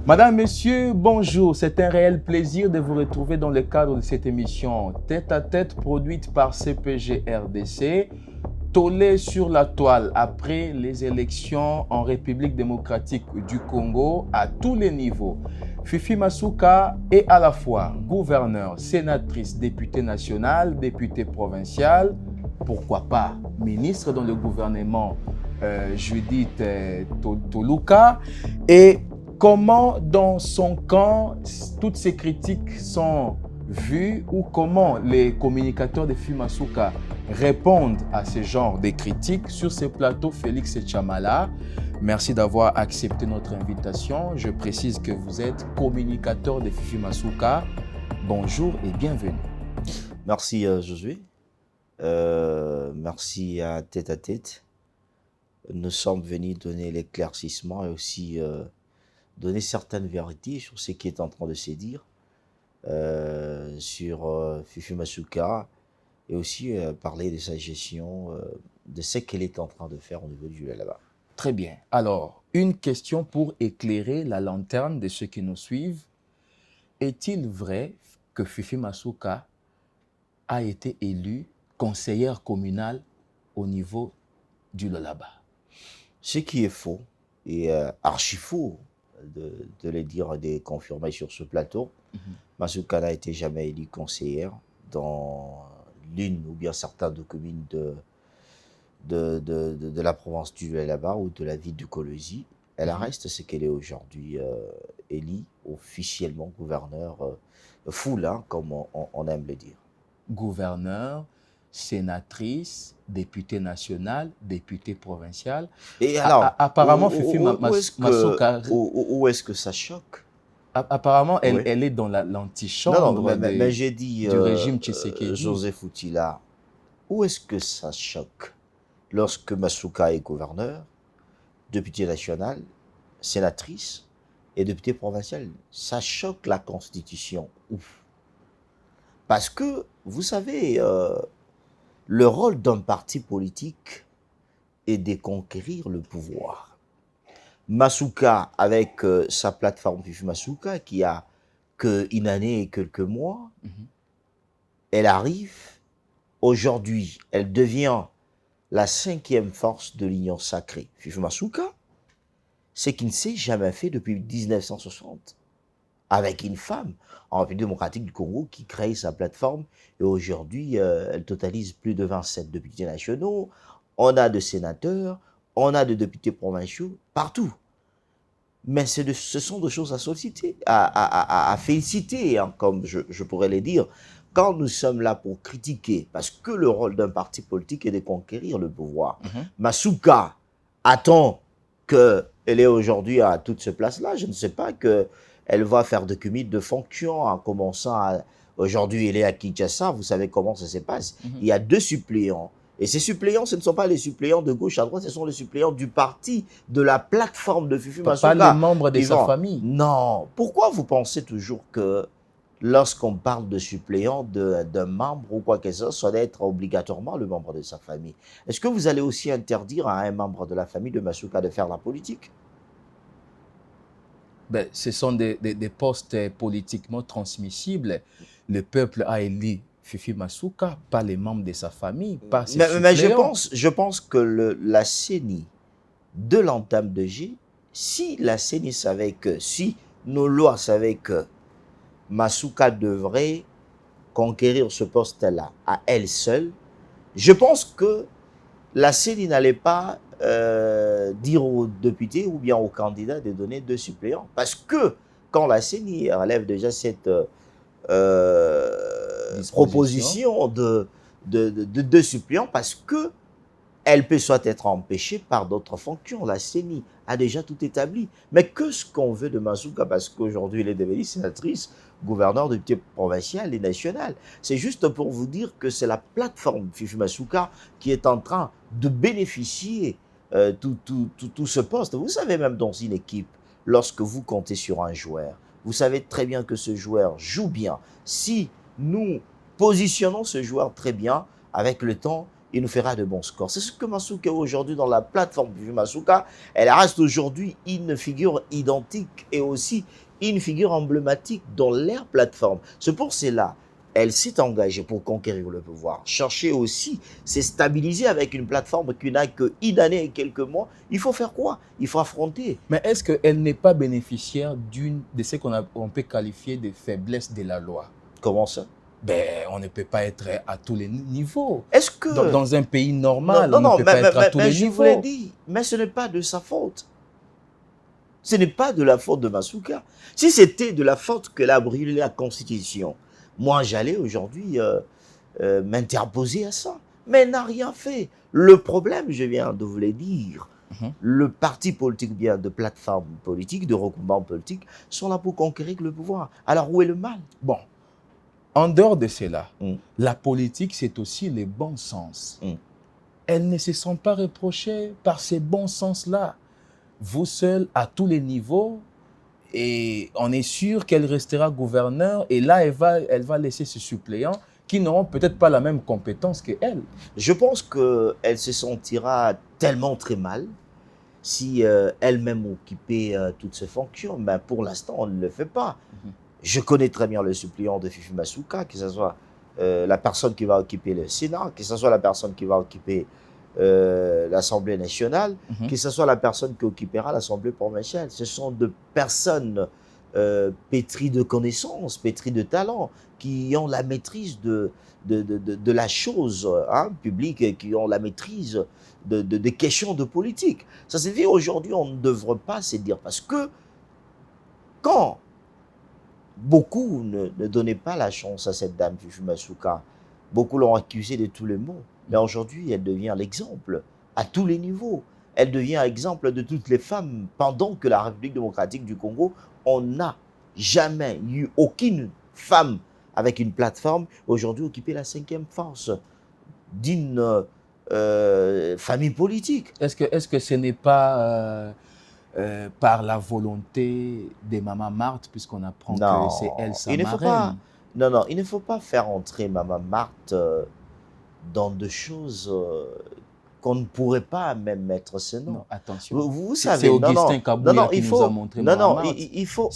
Madame, Messieurs, bonjour. C'est un réel plaisir de vous retrouver dans le cadre de cette émission Tête à Tête produite par CPG RDC. Tollé sur la toile après les élections en République démocratique du Congo à tous les niveaux. Fifi Masuka est à la fois gouverneur, sénatrice, députée nationale, députée provinciale, pourquoi pas ministre dans le gouvernement Judith Toluka. Et comment dans son camp toutes ces critiques sont vues ou comment les communicateurs de Fifi Masuka répondent à ce genre de critiques sur ce plateau. Félix Chamala, merci d'avoir accepté notre invitation. Je précise que vous êtes communicateur de Fifi Masuka. Bonjour et bienvenue. Merci Josué. Merci à Tête à Tête. Nous sommes venus donner l'éclaircissement et aussi donner certaines vérités sur ce qui est en train de se dire sur Fifi Masuka et aussi parler de sa gestion, de ce qu'elle est en train de faire au niveau du là-bas. Très bien. Alors, une question pour éclairer la lanterne de ceux qui nous suivent. Est-il vrai que Fifi Masuka a été élue conseillère communale au niveau du Lualaba? Ce qui est faux, et archi faux, de le dire et de confirmer sur ce plateau, Masuka n'a été jamais élue conseillère dans l'une ou bien certaines communes de la province du Lualaba ou de la ville de Kolwezi. Elle reste ce qu'elle est aujourd'hui, élue officiellement gouverneur full, hein, comme on aime le dire. Gouverneur, sénatrice, députée nationale, députée provinciale. Et alors, apparemment, Fifi Masuka... Où est-ce que ça choque? Apparemment, elle est dans l'antichambre mais j'ai dit, du régime Tshisekedi. Joseph Outila, où est-ce que ça choque lorsque Masuka est gouverneur, député national, sénatrice et député provincial? Ça choque la Constitution. Ouf. Parce que, vous savez, le rôle d'un parti politique est de conquérir le pouvoir. Masuka, avec sa plateforme Fifi Masuka, qui a qu'une année et quelques mois, elle arrive, aujourd'hui, elle devient la 5e force de l'Union sacrée. Fifi Masuka, ce qui ne s'est jamais fait depuis 1960, avec une femme en République démocratique du Congo qui crée sa plateforme, et aujourd'hui, elle totalise plus de 27 députés nationaux, on a de sénateurs, on a de députés provinciaux, partout. Mais ce sont des choses à féliciter, hein, comme je pourrais le dire, quand nous sommes là pour critiquer, parce que le rôle d'un parti politique est de conquérir le pouvoir. Masuka attend qu'elle est aujourd'hui à toute cette place-là. Je ne sais pas qu'elle va faire de cumul de fonctions en commençant à... Aujourd'hui, elle est à Kinshasa, vous savez comment ça se passe. Il y a 2 suppléants. Et ces suppléants, ce ne sont pas les suppléants de gauche à droite, ce sont les suppléants du parti, de la plateforme de Fifi Masuka. Pas les membres de sa famille. Non. Pourquoi vous pensez toujours que lorsqu'on parle de suppléant d'un membre ou quoi que ce soit, ça doit être obligatoirement le membre de sa famille? Est-ce que vous allez aussi interdire à un membre de la famille de Masuka de faire la politique? Ben, ce sont des postes politiquement transmissibles. Le peuple a élu Fifi Masuka, pas les membres de sa famille, pas ses suppléants. Mais je pense que la CENI, de l'entame de G, si la CENI savait que, si nos lois savaient que Masuka devrait conquérir ce poste-là à elle seule, je pense que la CENI n'allait pas dire aux députés ou bien aux candidats de donner 2 suppléants. Parce que quand la CENI relève déjà cette proposition de 2 suppléants, parce que elle peut soit être empêchée par d'autres fonctions. La CENI a déjà tout établi. Mais qu'est-ce qu'on veut de Masuka? Parce qu'aujourd'hui, elle est devenue sénatrice, gouverneur de député provincial et national. C'est juste pour vous dire que c'est la plateforme Fifi Masuka qui est en train de bénéficier tout ce poste. Vous savez, même dans une équipe, lorsque vous comptez sur un joueur, vous savez très bien que ce joueur joue bien. Si nous positionnons ce joueur très bien, avec le temps, il nous fera de bons scores. C'est ce que Masuka aujourd'hui dans la plateforme Masuka, elle reste aujourd'hui une figure identique et aussi une figure emblématique dans leur plateforme. C'est pour cela elle s'est engagée pour conquérir le pouvoir. Chercher aussi, c'est stabiliser avec une plateforme qui n'a qu'une année et quelques mois. Il faut faire quoi? Il faut affronter. Mais est-ce qu'elle n'est pas bénéficiaire de ce qu'on peut qualifier de faiblesse de la loi? Comment ça? Ben, on ne peut pas être à tous les niveaux. Est-ce que... Dans un pays normal, non, on ne peut pas être à tous les niveaux. Je vous l'ai dit, mais ce n'est pas de sa faute. Ce n'est pas de la faute de Masuka. Si c'était de la faute qu'elle a brûlé la Constitution, moi, j'allais aujourd'hui m'interposer à ça. Mais elle n'a rien fait. Le problème, je viens de vous le dire, le parti politique, bien de plateforme politique, de regroupement politique, sont là pour conquérir le pouvoir. Alors, où est le mal? Bon, en dehors de cela, la politique, c'est aussi le bon sens. Elle ne se sent pas reprochée par ces bons sens-là. Vous seul, à tous les niveaux, et on est sûr qu'elle restera gouverneur, et là, elle va laisser ses suppléants qui n'auront peut-être pas la même compétence qu'elle. Je pense qu'elle se sentira tellement très mal si elle-même occupait toutes ces fonctions. Mais pour l'instant, on ne le fait pas. Je connais très bien le suppléant de Fifi Masuka, que ce soit la personne qui va occuper le Sénat, que ce soit la personne qui va occuper l'Assemblée nationale, que ce soit la personne qui occupera l'Assemblée provinciale. Ce sont de personnes pétries de connaissances, pétries de talent, qui ont la maîtrise de la chose publique, et qui ont la maîtrise des questions de politique. Ça se dit aujourd'hui, on ne devrait pas se dire, parce que quand beaucoup ne donnaient pas la chance à cette dame Fifi Masuka, beaucoup l'ont accusée de tous les maux. Mais aujourd'hui, elle devient l'exemple à tous les niveaux. Elle devient l'exemple de toutes les femmes. Pendant que la République démocratique du Congo, on n'a jamais eu aucune femme avec une plateforme aujourd'hui occuper la 5e force d'une famille politique. Est-ce que ce n'est pas par la volonté de Maman Marthe, puisqu'on apprend que c'est elle sa marraine? Non, il ne faut pas faire entrer Maman Marthe dans des choses qu'on ne pourrait pas même mettre ce nom. Non, attention. Vous savez, c'est Augustin Kabouya qui nous a montré Maman Marthe. Il faut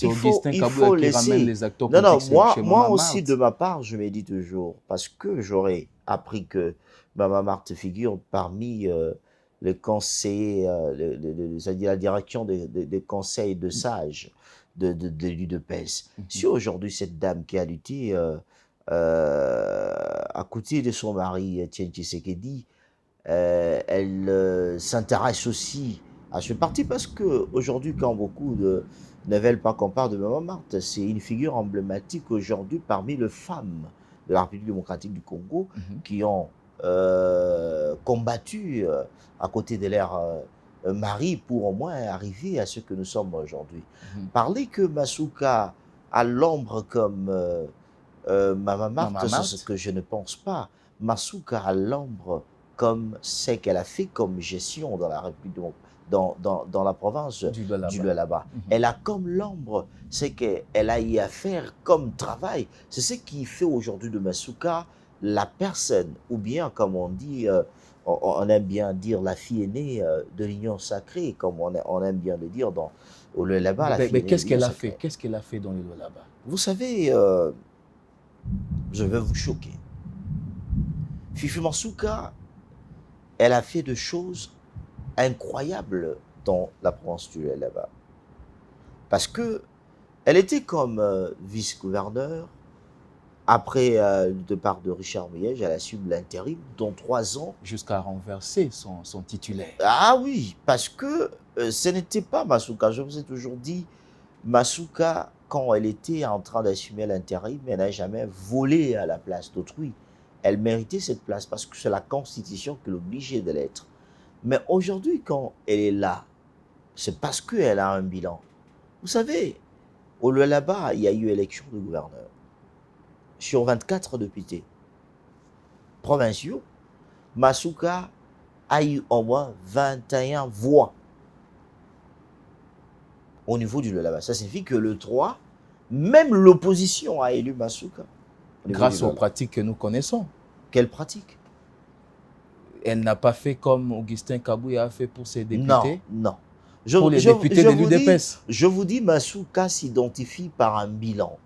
laisser. Les acteurs politiques chez moi Maman aussi, Marthe. de ma part, je me dis toujours, parce que j'aurais appris que Maman Marthe figure parmi les conseillers, c'est-à-dire la direction des conseils de sages de l'UDPS. Si aujourd'hui, cette dame qui a lutté à côté de son mari, Etienne Tshisekedi, elle s'intéresse aussi à ce parti, parce qu'aujourd'hui, quand beaucoup ne veulent pas qu'on parle de Maman Marthe, c'est une figure emblématique aujourd'hui parmi les femmes de la République démocratique du Congo qui ont combattu à côté de leur mari pour au moins arriver à ce que nous sommes aujourd'hui. Parler que Masuka a l'ombre comme Maman Marthe, c'est ce que je ne pense pas. Masuka a l'ombre comme ce qu'elle a fait comme gestion dans la République, dans la province du Lualaba. Elle a comme l'ombre ce qu'elle a eu à faire comme travail. C'est ce qui fait aujourd'hui de Masuka la personne, ou bien comme on dit, on aime bien dire la fille aînée de l'Union sacrée, comme on aime bien le dire au Lualaba. Mais qu'est-ce qu'elle a fait? Qu'est-ce qu'elle a fait dans le Lualaba? Vous savez, je vais vous choquer. Fifi Masuka, elle a fait des choses incroyables dans la province du Lualaba. Parce que elle était comme vice-gouverneur. Après le départ de Richard Muyej, elle assume l'intérim dans 3 ans. Jusqu'à renverser son titulaire. Ah oui, parce que ce n'était pas Masuka. Je vous ai toujours dit, Masuka, quand elle était en train d'assumer l'intérim, elle n'a jamais volé à la place d'autrui. Elle méritait cette place parce que c'est la Constitution qui l'obligeait de l'être. Mais aujourd'hui, quand elle est là, c'est parce qu'elle a un bilan. Vous savez, au Lualaba, il y a eu élection de gouverneur. Sur 24 députés provinciaux, Masuka a eu au moins 21 voix au niveau du Lualaba. Ça signifie que le 3, même l'opposition a élu Masuka. Grâce aux pratiques que nous connaissons. Quelles pratiques? elle n'a pas fait comme Augustin Kabouya a fait pour ses Non, députés? non. Pour les députés de l'UDPS. Je vous dis, Masuka s'identifie par un bilan.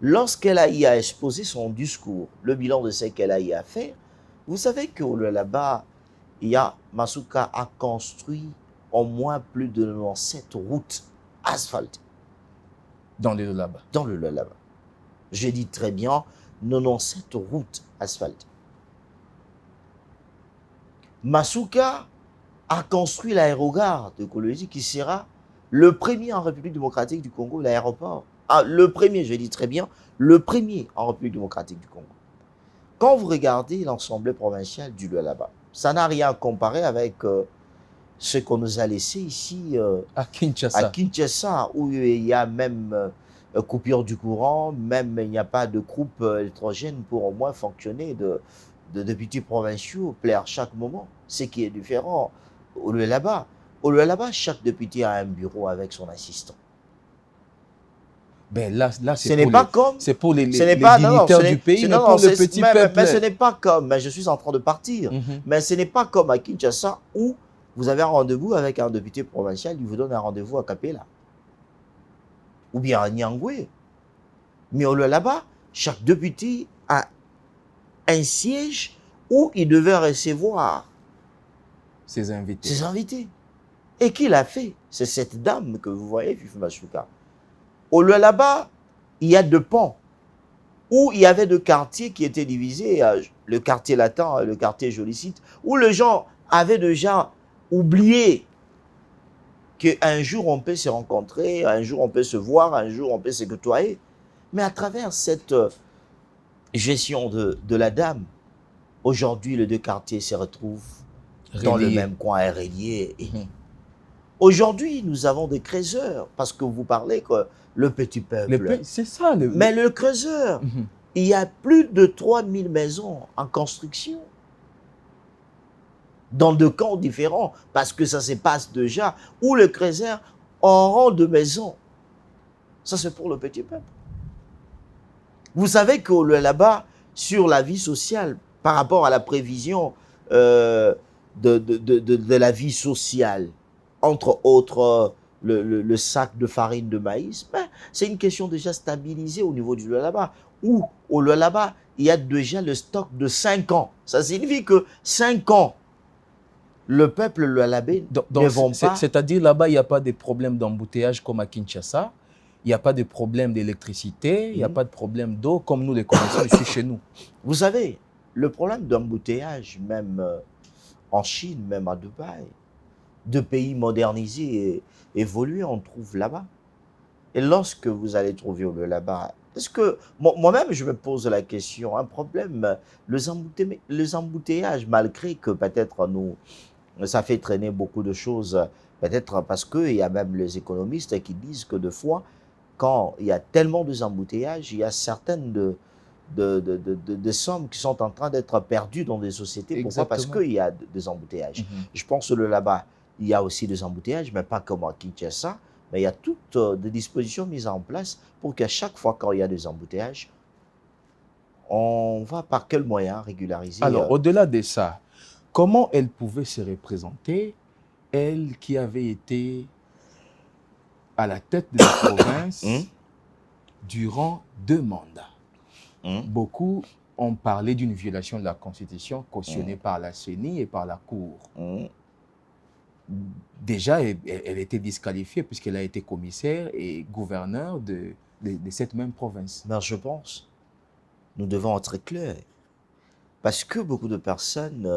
Lorsqu'elle a eu à exposer son discours, le bilan de ce qu'elle a eu à faire, vous savez que là-bas, Masuka a construit au moins plus de 97 routes asphaltées. Dans le Lualaba. Dans le Lualaba. J'ai dit très bien, 97 routes asphaltées. Masuka a construit l'aérogare de Kolwezi qui sera le premier en République démocratique du Congo, l'aéroport. Ah, le premier, je dis très bien, le premier en République démocratique du Congo. Quand vous regardez l'Assemblée provinciale du Lualaba, ça n'a rien à comparer avec ce qu'on nous a laissé ici à Kinshasa, où il y a même coupure du courant, même il n'y a pas de groupe électrogène pour au moins fonctionner de députés provinciaux, plaire chaque moment. Ce qui est différent au Lualaba. Au Lualaba, chaque député a un bureau avec son assistant. Ben là c'est pour les dignitaires du pays, mais pour le petit peuple. Mais ce n'est pas comme, mais je suis en train de partir, mais ce n'est pas comme à Kinshasa où vous avez un rendez-vous avec un député provincial, il vous donne un rendez-vous à Kapela. Ou bien à Nyangwe. Mais au Lualaba, chaque député a un siège où il devait recevoir ses invités. Et qui l'a fait? C'est cette dame que vous voyez, Fifi Masuka. Au Lualaba, il y a deux ponts où il y avait deux quartiers qui étaient divisés, le quartier latin et le quartier jolicite, où les gens avaient déjà oublié qu'un jour on peut se rencontrer, un jour on peut se voir, un jour on peut se côtoyer. Mais à travers cette gestion de la dame, aujourd'hui les deux quartiers se retrouvent dans le même coin reliés. Aujourd'hui, nous avons des creuseurs, parce que vous parlez que le petit peuple. C'est ça. Mais le creuseur, il y a plus de 3000 maisons en construction. Dans deux camps différents, parce que ça se passe déjà, où le creuseur aura de maisons. Ça, c'est pour le petit peuple. Vous savez que là-bas, sur la vie sociale, par rapport à la prévision de la vie sociale, entre autres le sac de farine de maïs, ben, c'est une question déjà stabilisée au niveau du Lualaba, où au Lualaba, il y a déjà le stock de 5 ans. Ça signifie que 5 ans, le peuple lualabais ne vont pas... C'est-à-dire là-bas, il n'y a pas de problème d'embouteillage comme à Kinshasa, il n'y a pas de problème d'électricité, il n'y a pas de problème d'eau comme nous les connaissons ici chez nous. Vous savez, le problème d'embouteillage, même en Chine, même à Dubaï, de pays modernisés et évolués, on trouve là-bas. Et lorsque vous allez trouver là-bas, parce que moi-même, je me pose la question, un problème, les embouteillages, malgré que peut-être ça fait traîner beaucoup de choses, peut-être parce qu'il y a même les économistes qui disent que des fois, quand il y a tellement d'embouteillages, il y a certaines de sommes qui sont en train d'être perdues dans des sociétés. Pourquoi? Parce qu'il y a des embouteillages. Je pense que là-bas, il y a aussi des embouteillages, mais pas comme à Kinshasa. Mais il y a toutes des dispositions mises en place pour qu'à chaque fois quand il y a des embouteillages, on va par quel moyen régulariser? Alors, au-delà de ça, comment elle pouvait se représenter, elle qui avait été à la tête de la province durant 2 mandats? Beaucoup ont parlé d'une violation de la Constitution cautionnée par la CENI et par la Cour. Déjà, elle était disqualifiée puisqu'elle a été commissaire et gouverneur de cette même province. Mais je pense, nous devons être clairs. Parce que beaucoup de personnes,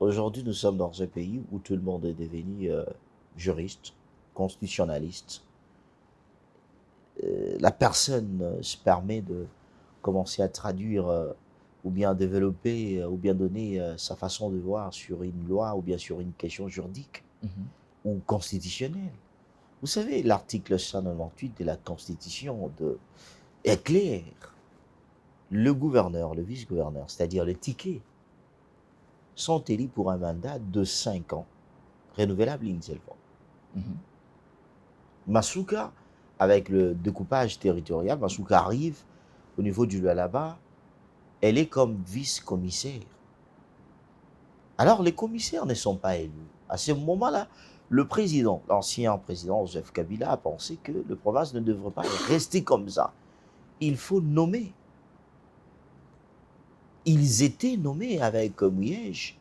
aujourd'hui nous sommes dans un pays où tout le monde est devenu juriste, constitutionnaliste. La personne se permet de commencer à traduire ou bien développer ou bien donner sa façon de voir sur une loi ou bien sur une question juridique ou constitutionnelle. Vous savez, l'article 198 de la Constitution est clair. Le gouverneur, le vice-gouverneur, c'est-à-dire les tickets, sont élus pour un mandat de 5 ans, renouvelable une seule fois. Masuka, avec le découpage territorial, Masuka arrive au niveau du Lualaba, elle est comme vice-commissaire. Alors les commissaires ne sont pas élus. À ce moment-là, le président, l'ancien président Joseph Kabila a pensé que le province ne devrait pas rester comme ça. Il faut nommer. Ils étaient nommés avec Mouillège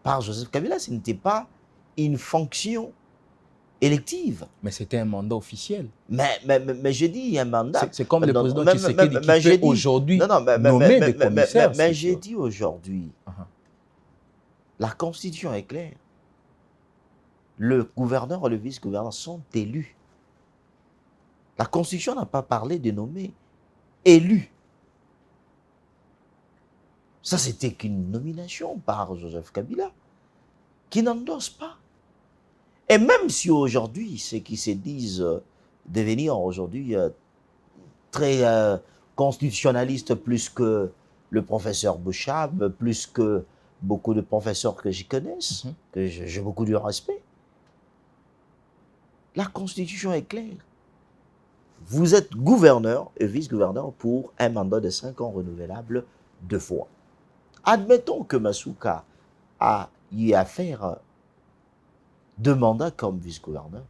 par Joseph Kabila. Ce n'était pas une fonction élective. Mais c'était un mandat officiel. Mais je dis un mandat. C'est comme le président Tshisekedi qui peut aujourd'hui nommer des commissaires. Mais j'ai dit aujourd'hui, la Constitution est claire. Le gouverneur et le vice-gouverneur sont élus. La Constitution n'a pas parlé de nommer élus. Ça, c'était qu'une nomination par Joseph Kabila, qui n'endosse pas. Et même si aujourd'hui, ceux qui se disent devenir aujourd'hui très constitutionnalistes plus que le professeur Bouchab, plus que beaucoup de professeurs que j'y connaisse, que j'ai beaucoup de respect, la Constitution est claire. Vous êtes gouverneur et vice-gouverneur pour un mandat de 5 ans renouvelable 2 fois. Admettons que Masuka a eu à faire 2 mandats comme vice-gouverneur,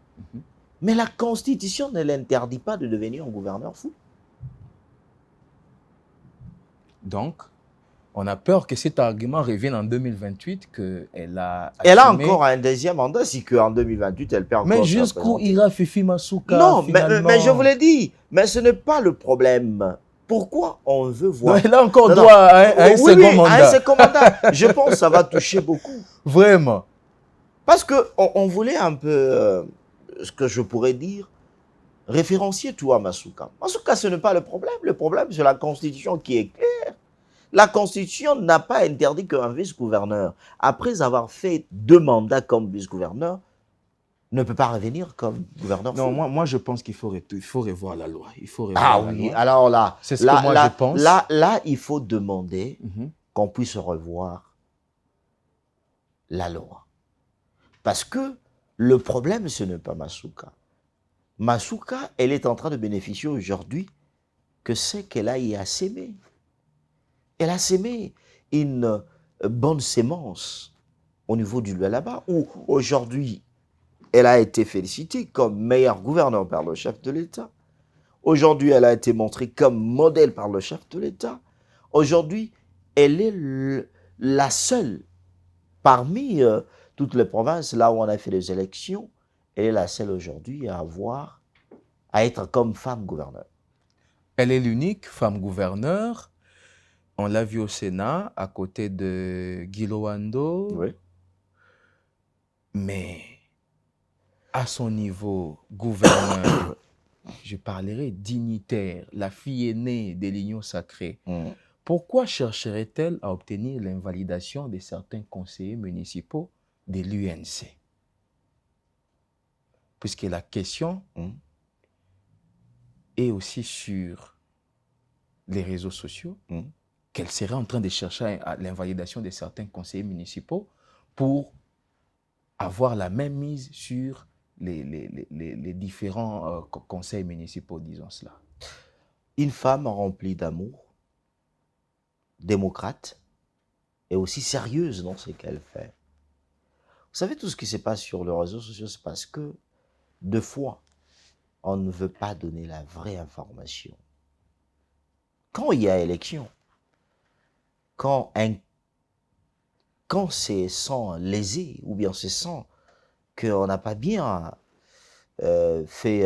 mais la Constitution ne l'interdit pas de devenir un gouverneur fou. Donc, on a peur que cet argument revienne en 2028, qu'elle a assumé... Elle a encore un deuxième mandat, si qu'en 2028, elle perd encore... Mais jusqu'où ira Fifi Masuka, non, finalement? mais je vous l'ai dit, mais ce n'est pas le problème. Pourquoi on veut voir... Donc, elle a encore droit à un second mandat. À un second mandat. Je pense que ça va toucher beaucoup. Vraiment. Parce qu'on voulait un peu, ce que je pourrais dire, référencier tout à Masuka. Masuka, ce n'est pas le problème. Le problème, c'est la Constitution qui est claire. La Constitution n'a pas interdit qu'un vice-gouverneur, après avoir fait 2 mandats comme vice-gouverneur, ne peut pas revenir comme gouverneur. Non, moi je pense qu'il faut revoir la loi. Il faut revoir la loi. Alors là, c'est ce que moi je pense. Là, il faut demander qu'on puisse revoir la loi. Parce que le problème, ce n'est pas Masuka. Masuka, elle est en train de bénéficier aujourd'hui que c'est qu'elle a y a sémé. Elle a sémé une bonne sémence au niveau du Lualaba, où aujourd'hui, elle a été félicitée comme meilleure gouverneure par le chef de l'État. Aujourd'hui, elle a été montrée comme modèle par le chef de l'État. Aujourd'hui, elle est la seule parmi toutes les provinces, là où on a fait les élections, elle est la seule aujourd'hui à être comme femme gouverneure. Elle est l'unique femme gouverneure. On l'a vu au Sénat, à côté de Guy Lowando. Oui. Mais à son niveau gouverneur, je parlerai dignitaire, la fille aînée de l'Union sacrée. Pourquoi chercherait-elle à obtenir l'invalidation de certains conseillers municipaux de l'UNC? Puisque la question est aussi sur les réseaux sociaux, qu'elle serait en train de chercher l'invalidation de certains conseillers municipaux pour avoir la même mise sur les différents conseils municipaux, disons cela. Une femme remplie d'amour, démocrate, et aussi sérieuse dans ce qu'elle fait. Vous savez, tout ce qui se passe sur les réseaux sociaux, c'est parce que, 2 fois, on ne veut pas donner la vraie information. Quand il y a élection, quand c'est sans lésé, ou bien c'est sans qu'on n'a pas bien fait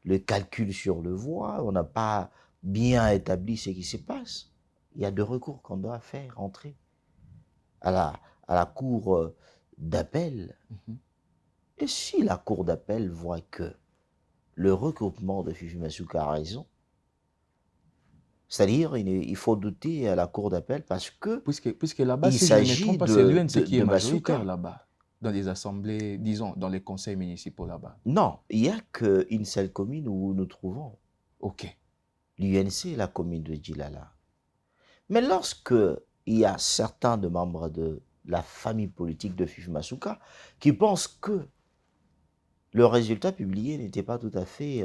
le calcul sur le voix, on n'a pas bien établi ce qui se passe, il y a 2 recours qu'on doit faire entrer à la cour d'appel. Et si la cour d'appel voit que le recoupement de Fifi Masuka a raison, c'est-à-dire il faut douter à la cour d'appel parce que puisque là-bas, si je ne me trompe pas, c'est l'UNC qui est majoritaire là-bas, dans les assemblées, disons, dans les conseils municipaux là-bas. Non, il n'y a qu'une seule commune où nous nous trouvons. Ok. L'UNC est la commune de Djilala. Mais lorsque il y a certains de membres de la famille politique de Fifi Masuka qui pensent que le résultat publié n'était pas tout à fait,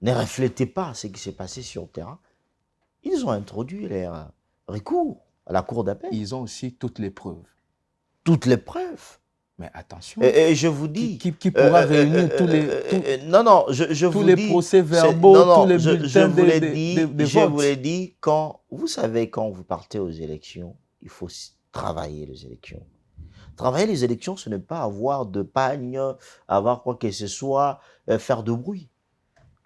ne reflétait pas ce qui s'est passé sur le terrain, ils ont introduit leur recours. à la cour d'appel. Ils ont aussi toutes les preuves. Toutes les preuves. Mais attention, Et je vous dis... qui pourra réunir tous les, non, non, je tous vous les dis... procès-verbaux, non, non, tous les je bulletins vous l'ai des dit, je vous votes. l'ai dit, quand... Vous savez, quand vous partez aux élections, il faut travailler les élections. Travailler les élections, ce n'est pas avoir de pagne, avoir quoi que ce soit, faire de bruit.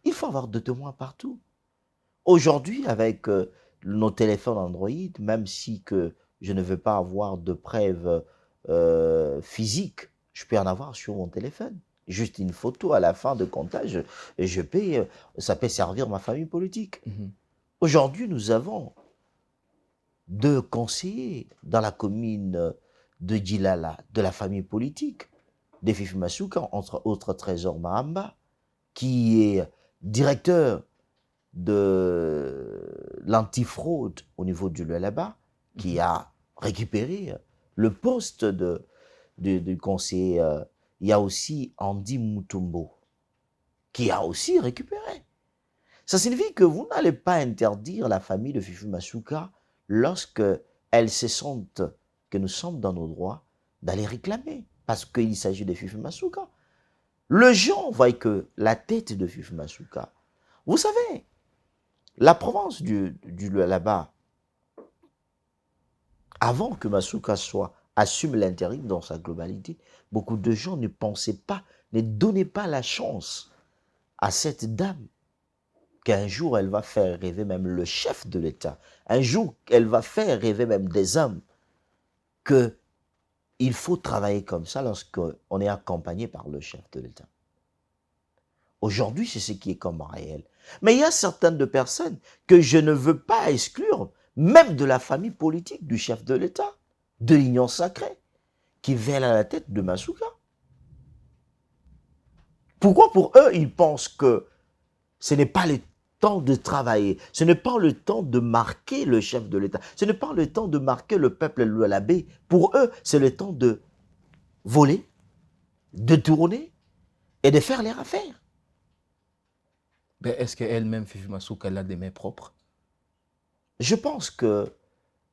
Il faut avoir de témoins partout. Aujourd'hui, avec nos téléphones Android, même si que je ne veux pas avoir de preuves physiques, je peux en avoir sur mon téléphone. Juste une photo à la fin de comptage, et je peux, ça peut servir ma famille politique. Aujourd'hui, nous avons 2 conseillers dans la commune de Djilala, de la famille politique, de Fifi Masuka, entre autres Trésor Mahamba, qui est directeur de l'antifraude au niveau du Lualaba, qui a récupéré le poste du conseiller. Il y a aussi Andy Mutombo, qui a aussi récupéré. Ça signifie que vous n'allez pas interdire la famille de Fifi Masuka lorsque elles se sentent que nous sommes dans nos droits d'aller réclamer, parce qu'il s'agit de Fifi Masuka. Le gens voient que la tête de Fifi Masuka, vous savez, la province du là-bas, avant que Masuka assume l'intérim dans sa globalité, beaucoup de gens ne pensaient pas, ne donnaient pas la chance à cette dame qu'un jour elle va faire rêver même le chef de l'État. Un jour elle va faire rêver même des hommes qu'il faut travailler comme ça lorsqu'on est accompagné par le chef de l'État. Aujourd'hui, c'est ce qui est comme réel. Mais il y a certaines de personnes que je ne veux pas exclure, même de la famille politique du chef de l'État, de l'Union sacrée, qui veulent à la tête de Masuka. Pourquoi pour eux, ils pensent que ce n'est pas le temps de travailler, ce n'est pas le temps de marquer le chef de l'État, ce n'est pas le temps de marquer le peuple lualabé. Pour eux, c'est le temps de voler, de tourner et de faire leurs affaires. Ben, est-ce qu'elle-même, Fifi Masuka, elle a des mains propres? Je pense que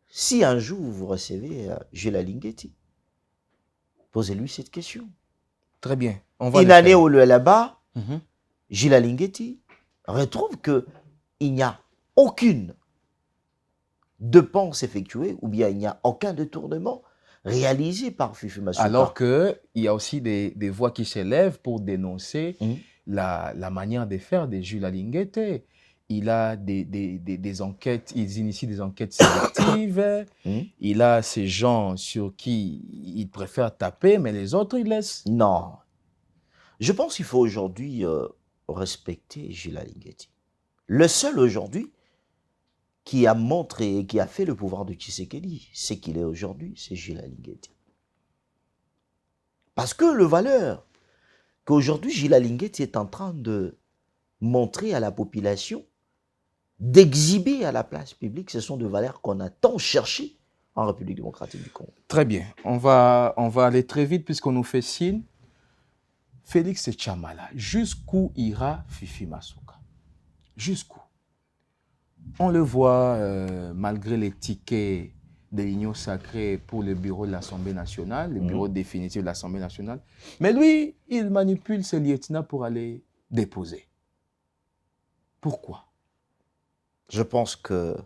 si un jour vous recevez Gilles Alinghetti, posez-lui cette question. Très bien. On va Une le année faire. où là-bas, Gilles Alinghetti retrouve qu'il n'y a aucune dépense effectuée ou bien il n'y a aucun détournement réalisé par Fifi Masuka. Alors qu'il y a aussi des voix qui s'élèvent pour dénoncer la manière de faire de Jules Alinghetti. Il a des enquêtes, ils initient des enquêtes sélectives. Il a ces gens sur qui il préfère taper, mais les autres, il laisse. Non. Je pense qu'il faut aujourd'hui respecter Gilles Alinghetti. Le seul aujourd'hui qui a montré et qui a fait le pouvoir de Tshisekedi, c'est qu'il est aujourd'hui, c'est Gilles Alinghetti. Parce que le valeur qu'aujourd'hui Gilles Alinghetti est en train de montrer à la population, d'exhiber à la place publique, ce sont des valeurs qu'on a tant cherchées en République démocratique du Congo. Très bien. On va aller très vite puisqu'on nous fait signe. Félix Chamala, jusqu'où ira Fifi Masuka? Jusqu'où? On le voit, malgré les tickets de l'Union sacrée pour le bureau de l'Assemblée nationale, le bureau définitif de l'Assemblée nationale. Mais lui, il manipule ses lieutenants pour aller déposer. Pourquoi? Je pense que...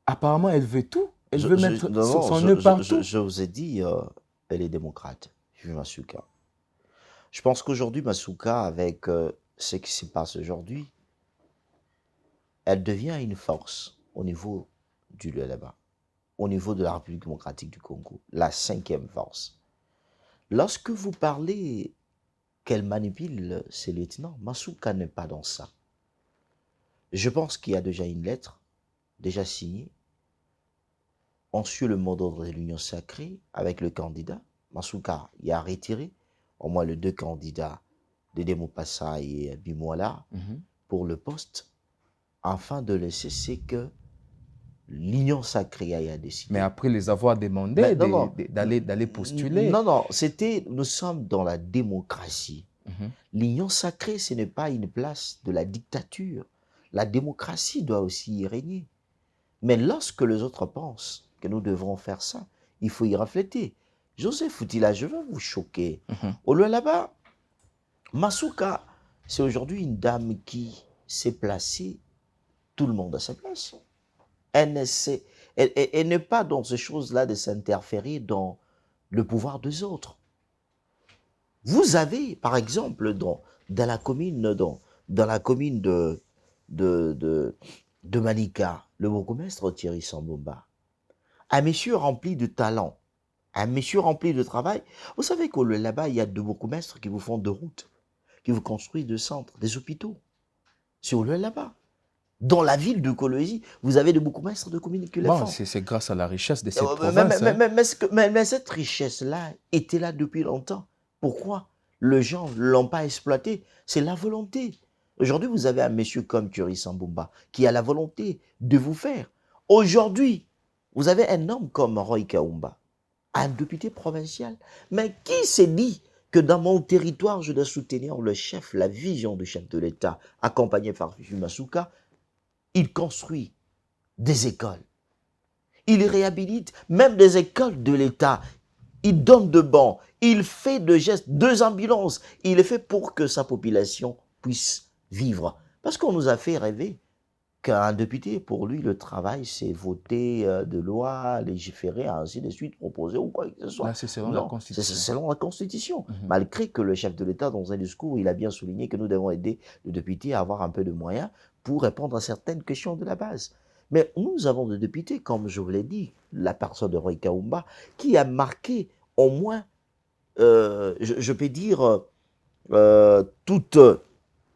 Apparemment, elle veut tout. Elle veut mettre son nœud partout. Je vous ai dit, elle est démocrate, Masuka. Je pense qu'aujourd'hui, Masuka, avec ce qui se passe aujourd'hui, elle devient une force au niveau du là-bas, au niveau de la République démocratique du Congo, la 5e force. Lorsque vous parlez qu'elle manipule ses lieutenants, Masuka n'est pas dans ça. Je pense qu'il y a déjà une lettre, déjà signée. On suit le mot d'ordre de l'Union sacrée avec le candidat. Masuka y a retiré au moins les 2 candidats, Dédé Mopassa et Bimouala, pour le poste, afin de laisser ce que l'Union sacrée a décidé. Mais après les avoir demandé d'aller postuler. Non, non, nous sommes dans la démocratie. L'Union sacrée, ce n'est pas une place de la dictature. La démocratie doit aussi y régner. Mais lorsque les autres pensent que nous devrons faire ça. Il faut y refléter. Joseph Foutila, je veux vous choquer. Au lieu là-bas, Masuka, c'est aujourd'hui une dame qui s'est placée, tout le monde à sa place. Elle n'est pas dans ces choses-là de s'interférer dans le pouvoir des autres. Vous avez, par exemple, dans la commune, dans la commune de Manika, le bourgmestre Thierry Sambomba, un monsieur rempli de talent, un monsieur rempli de travail. Vous savez que là-bas, il y a deux bourgmestres qui vous font de routes, qui vous construisent des centres, des hôpitaux. C'est au lieu là-bas. Dans la ville de Colosie, vous avez des bourgmestres de communes qui le font. C'est grâce à la richesse de cette province. Mais cette richesse-là était là depuis longtemps. Pourquoi les gens ne l'ont pas exploité? C'est la volonté. Aujourd'hui, vous avez un monsieur comme Thierry Sambomba qui a la volonté de vous faire. Aujourd'hui, vous avez un homme comme Roy Kaumba, un député provincial. Mais qui s'est dit que dans mon territoire, je dois soutenir le chef, la vision du chef de l'État, accompagné par Fifi Masuka? Il construit des écoles. Il réhabilite même des écoles de l'État. Il donne de bons. Il fait de gestes, 2 ambulances. Il le fait pour que sa population puisse vivre. Parce qu'on nous a fait rêver qu'un député, pour lui, le travail, c'est voter de lois, légiférer, ainsi de suite, proposer ou quoi que ce soit. Là, c'est selon la Constitution. C'est selon la Constitution. Malgré que le chef de l'État, dans un discours, il a bien souligné que nous devons aider le député à avoir un peu de moyens pour répondre à certaines questions de la base. Mais nous avons des députés, comme je vous l'ai dit, la personne de Roy Kaumba, qui a marqué au moins, je peux dire, toute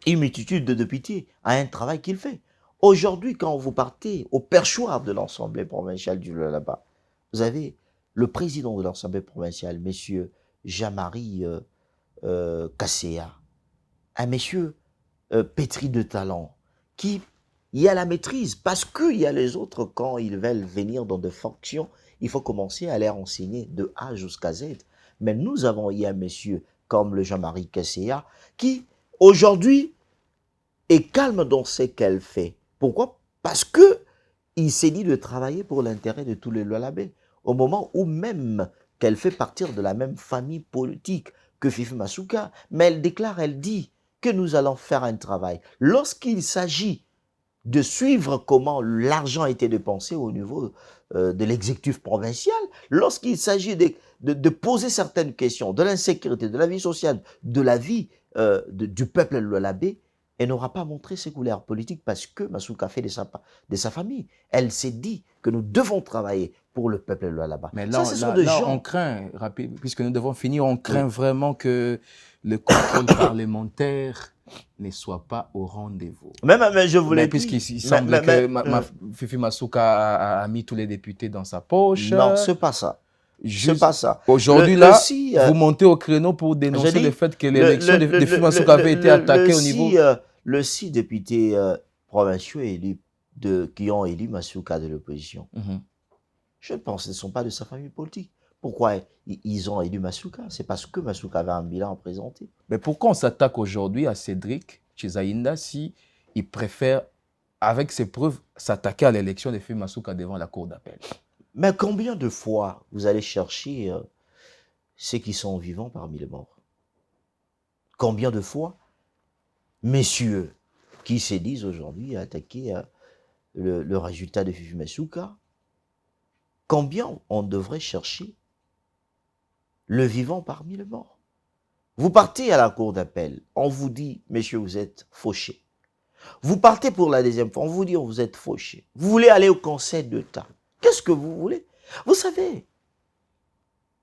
une multitude de députés à un travail qu'il fait. Aujourd'hui, quand vous partez au perchoir de l'Assemblée provinciale du là-bas, vous avez le président de l'Assemblée provinciale, M. Jean-Marie Kasséa, un monsieur pétri de talent, qui y a la maîtrise, parce qu'il y a les autres, quand ils veulent venir dans des fonctions, il faut commencer à les enseigner de A jusqu'à Z. Mais nous avons eu un monsieur comme le Jean-Marie Kasséa, qui aujourd'hui est calme dans ce qu'elle fait. Pourquoi? Parce que il s'est dit de travailler pour l'intérêt de tous les Lualabé, au moment où même qu'elle fait partir de la même famille politique que Fifi Masuka, mais elle déclare, elle dit que nous allons faire un travail. Lorsqu'il s'agit de suivre comment l'argent a été dépensé au niveau de l'exécutif provincial, lorsqu'il s'agit de poser certaines questions de l'insécurité, de la vie sociale, de la vie du peuple Lualabé, elle n'aura pas montré ses couleurs politiques parce que Masuka fait de sa famille. Elle s'est dit que nous devons travailler pour le peuple là-bas. Mais là, on craint, puisque nous devons finir, on craint vraiment que le contrôle parlementaire ne soit pas au rendez-vous. Mais je voulais dire... Puisqu'il semble que Fifi Masuka a mis tous les députés dans sa poche. Non, c'est pas ça. C'est pas ça. Aujourd'hui, vous montez au créneau pour dénoncer le fait que l'élection de Fifi Masuka avait été attaquée au niveau... Les 6 députés provinciaux élus qui ont élu Masuka de l'opposition, je pense qu'ils ne sont pas de sa famille politique. Pourquoi ils ont élu Masuka? C'est parce que Masuka avait un bilan à présenter. Mais pourquoi on s'attaque aujourd'hui à Cédric Chizaïnda si il préfère, avec ses preuves, s'attaquer à l'élection de Fifi Masuka devant la cour d'appel? Mais combien de fois vous allez chercher ceux qui sont vivants parmi les morts? Combien de fois, messieurs, qui se disent aujourd'hui attaquer le résultat de Fifi Masuka, combien on devrait chercher le vivant parmi les morts? Vous partez à la cour d'appel, on vous dit, messieurs, vous êtes fauchés. Vous partez pour la 2e fois, on vous dit, vous êtes fauchés. Vous voulez aller au Conseil d'État. Qu'est-ce que vous voulez? Vous savez,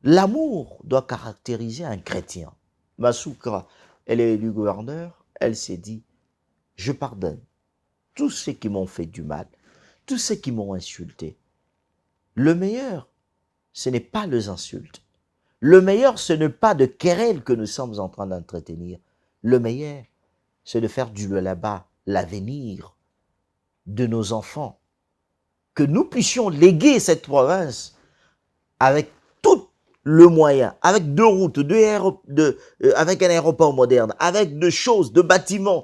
l'amour doit caractériser un chrétien. Masuka, elle est élue gouverneur, elle s'est dit, je pardonne tous ceux qui m'ont fait du mal, tous ceux qui m'ont insulté. Le meilleur, ce n'est pas les insultes. Le meilleur, ce n'est pas de querelles que nous sommes en train d'entretenir. Le meilleur, c'est de faire du là-bas l'avenir de nos enfants. Que nous puissions léguer cette province avec tout le moyen, avec 2 routes, avec un aéroport moderne, avec 2 choses, 2 bâtiments,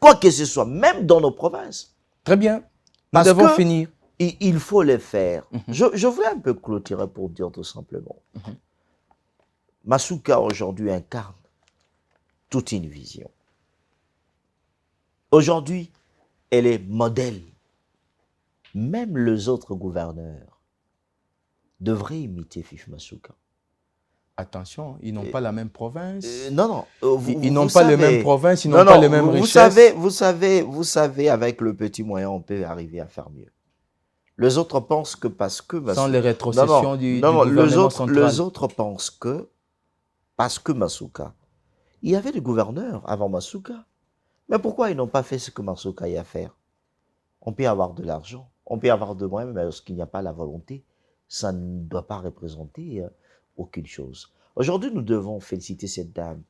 quoi que ce soit, même dans nos provinces. Très bien, nous devons finir. Il faut le faire. Je voulais un peu clôturer pour dire tout simplement. Masuka aujourd'hui incarne toute une vision. Aujourd'hui, elle est modèle. Même les autres gouverneurs devraient imiter Fifi Masuka. Attention, ils n'ont pas la même province. Non. Ils n'ont pas les mêmes provinces, ils n'ont pas les mêmes richesses. Vous savez, avec le petit moyen, on peut arriver à faire mieux. Les autres pensent que parce que... Sans les rétrocessions du gouvernement central. Les autres pensent que parce que Masuka, il y avait des gouverneurs avant Masuka. Mais pourquoi ils n'ont pas fait ce que Masuka a à faire? On peut avoir de l'argent, on peut avoir de moyens, mais lorsqu'il n'y a pas la volonté, ça ne doit pas représenter aucune chose. Aujourd'hui, nous devons féliciter cette dame.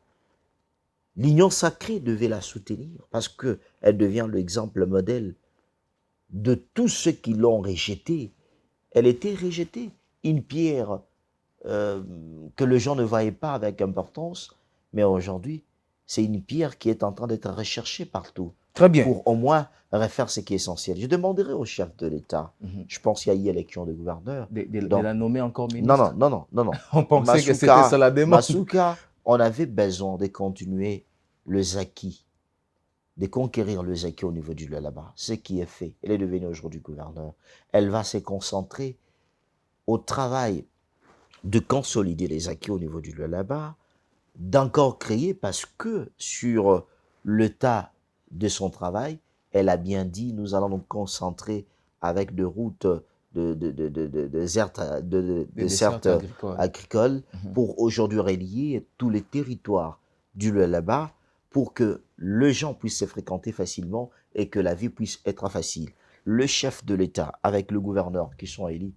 L'Union sacrée devait la soutenir parce qu'elle devient l'exemple modèle de tous ceux qui l'ont rejetée. Elle était rejetée. Une pierre que les gens ne voyaient pas avec importance, mais aujourd'hui, c'est une pierre qui est en train d'être recherchée partout. Très bien. Pour au moins refaire ce qui est essentiel. Je demanderai au chef de l'État, je pense qu'il y a eu élection de gouverneur. De la nommer encore ministre? Non. On pensait que c'était ça la demande. Masuka, on avait besoin de continuer les acquis, de conquérir les acquis au niveau du Lualaba. Ce qui est fait. Elle est devenue aujourd'hui gouverneur. Elle va se concentrer au travail de consolider les acquis au niveau du Lualaba, d'encore créer, parce que sur le tas de son travail, elle a bien dit, nous allons nous concentrer avec des routes de dessertes agricoles pour aujourd'hui relier tous les territoires du Lualaba pour que les gens puissent se fréquenter facilement et que la vie puisse être facile. Le chef de l'État avec le gouverneur qui sont élus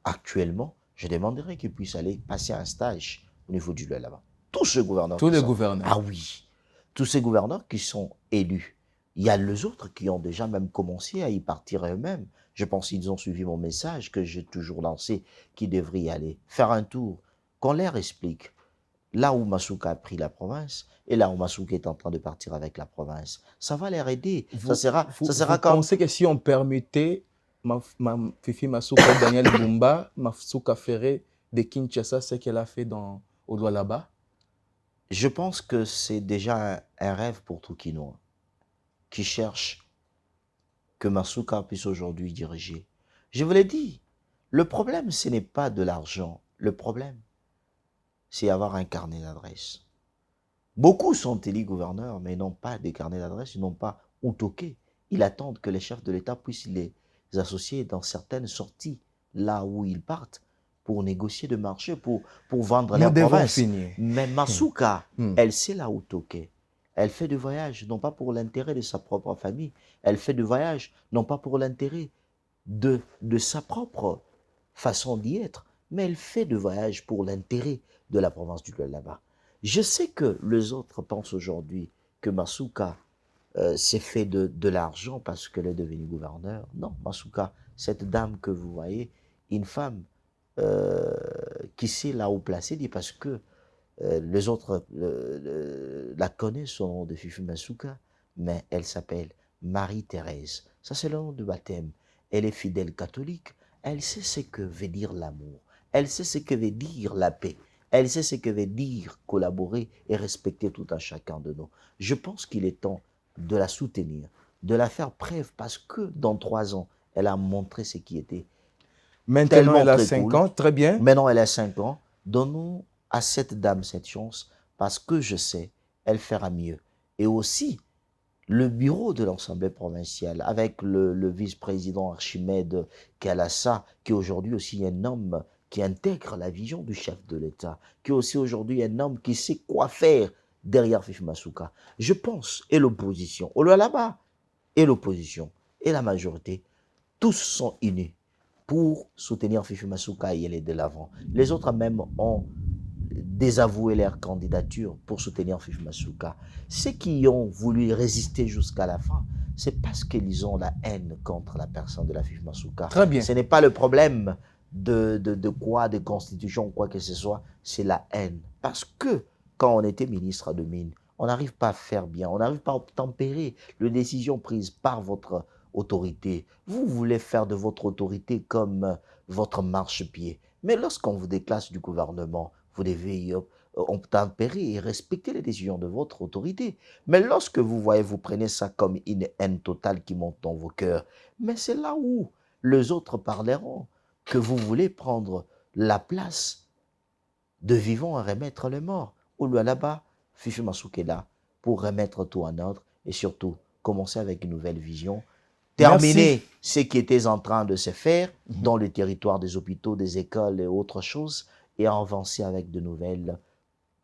actuellement, je demanderai qu'ils puissent aller passer un stage au niveau du Lualaba. Tous ces gouverneurs. Tous les gouverneurs. Ah oui. Tous ces gouverneurs qui sont élus. Il y a les autres qui ont déjà même commencé à y partir eux-mêmes. Je pense qu'ils ont suivi mon message que j'ai toujours lancé, qu'ils devraient y aller. Faire un tour. Qu'on leur explique là où Masuka a pris la province et là où Masuka est en train de partir avec la province. Ça va les aider. Vous comme... pensez que si on permettait Fifi Masuka et Daniel Bumba, Masuka ferait de Kinshasa ce qu'elle a fait au Lualaba? Je pense que c'est déjà un rêve pour tout Kinois qui cherche que Masuka puisse aujourd'hui diriger. Je vous l'ai dit, le problème, ce n'est pas de l'argent. Le problème, c'est avoir un carnet d'adresse. Beaucoup sont élus gouverneurs, mais n'ont pas de carnet d'adresse, ils n'ont pas où toquer. Ils attendent que les chefs de l'État puissent les associer dans certaines sorties, là où ils partent, pour négocier de marché, pour vendre leur province. Mais Masuka, elle sait là où toquer. Elle fait des voyages, non pas pour l'intérêt de sa propre famille. Elle fait des voyages, non pas pour l'intérêt de sa propre façon d'y être, mais elle fait des voyages pour l'intérêt de la province du Lualaba. Je sais que les autres pensent aujourd'hui que Masuka s'est fait de l'argent parce qu'elle est devenue gouverneure. Non, Masuka, cette dame que vous voyez, une femme qui sait là où placer, dit parce que les autres la connaissent au nom de Fifi Masuka, mais elle s'appelle Marie-Thérèse. Ça, c'est le nom de baptême. Elle est fidèle catholique. Elle sait ce que veut dire l'amour. Elle sait ce que veut dire la paix. Elle sait ce que veut dire collaborer et respecter tout un chacun de nous. Je pense qu'il est temps de la soutenir, de la faire preuve, parce que dans 3 ans, elle a montré ce qui était. Maintenant, elle a 5 ans, très bien. Maintenant, elle a 5 ans. Donnons à cette dame cette chance, parce que je sais, elle fera mieux. Et aussi, le bureau de l'Assemblée provinciale, avec le vice-président Archimède Kalassa, qui est aujourd'hui aussi un homme qui intègre la vision du chef de l'État, qui est aussi aujourd'hui un homme qui sait quoi faire derrière Fifi Masuka. Je pense, et l'opposition, au Lualaba, et l'opposition, et la majorité, tous sont unis pour soutenir Fifi Masuka et aller de l'avant. Les autres même ont désavoué leur candidature pour soutenir Fifi Masuka. Ceux qui ont voulu résister jusqu'à la fin, c'est parce qu'ils ont la haine contre la personne de la Fifi Masuka. Très bien. Ce n'est pas le problème de constitution ou quoi que ce soit, c'est la haine. Parce que quand on était ministre de Mines, on n'arrive pas à faire bien, on n'arrive pas à tempérer les décisions prises par votre autorité. Vous voulez faire de votre autorité comme votre marchepied. Mais lorsqu'on vous déclasse du gouvernement, vous devez tempérer et respecter les décisions de votre autorité. Mais lorsque vous voyez, vous prenez ça comme une haine totale qui monte dans vos cœurs, mais c'est là où les autres parleront que vous voulez prendre la place de vivants à remettre les morts. Ou là-bas, Fifi Masuka est là pour remettre tout en ordre et surtout commencer avec une nouvelle vision. Terminer ce qui était en train de se faire dans le territoire des hôpitaux, des écoles et autres choses et avancer avec de nouvelles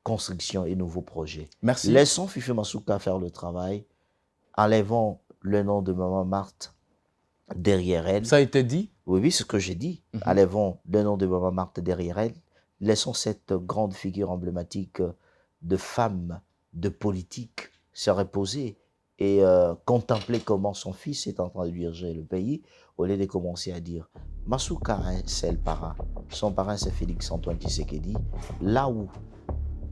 constructions et nouveaux projets. Merci. Laissons Fifi Masuka faire le travail. Enlevons le nom de Maman Marthe derrière elle. Ça a été dit? Oui, c'est ce que j'ai dit. Enlevons le nom de Maman Marthe derrière elle. Laissons cette grande figure emblématique de femme, de politique, se reposer et contempler comment son fils est en train de diriger le pays, au lieu de commencer à dire Masuka, c'est le parrain. Son parrain, c'est Félix-Antoine Tshisekedi. Là où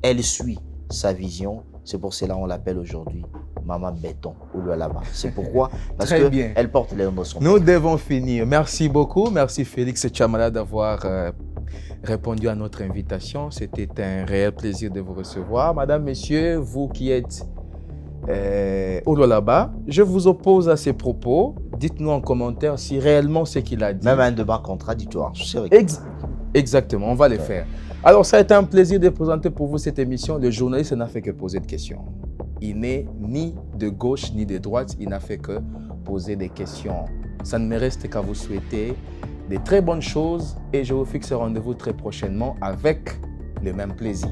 elle suit sa vision, c'est pour cela qu'on l'appelle aujourd'hui Maman Béton ou le là-bas. C'est pourquoi, parce qu'elle porte les noms de son père. Nous devons finir. Merci beaucoup. Merci Félix Chamala d'avoir répondu à notre invitation. C'était un réel plaisir de vous recevoir. Madame, Messieurs, vous qui êtes au là-bas, je vous oppose à ces propos. Dites-nous en commentaire si réellement ce qu'il a dit. Même un débat contradictoire. Exactement, on va le faire. Alors, ça a été un plaisir de présenter pour vous cette émission. Le journaliste n'a fait que poser des questions. Il n'est ni de gauche ni de droite, il n'a fait que poser des questions. Ça ne me reste qu'à vous souhaiter de très bonnes choses et je vous fixe rendez-vous très prochainement avec le même plaisir.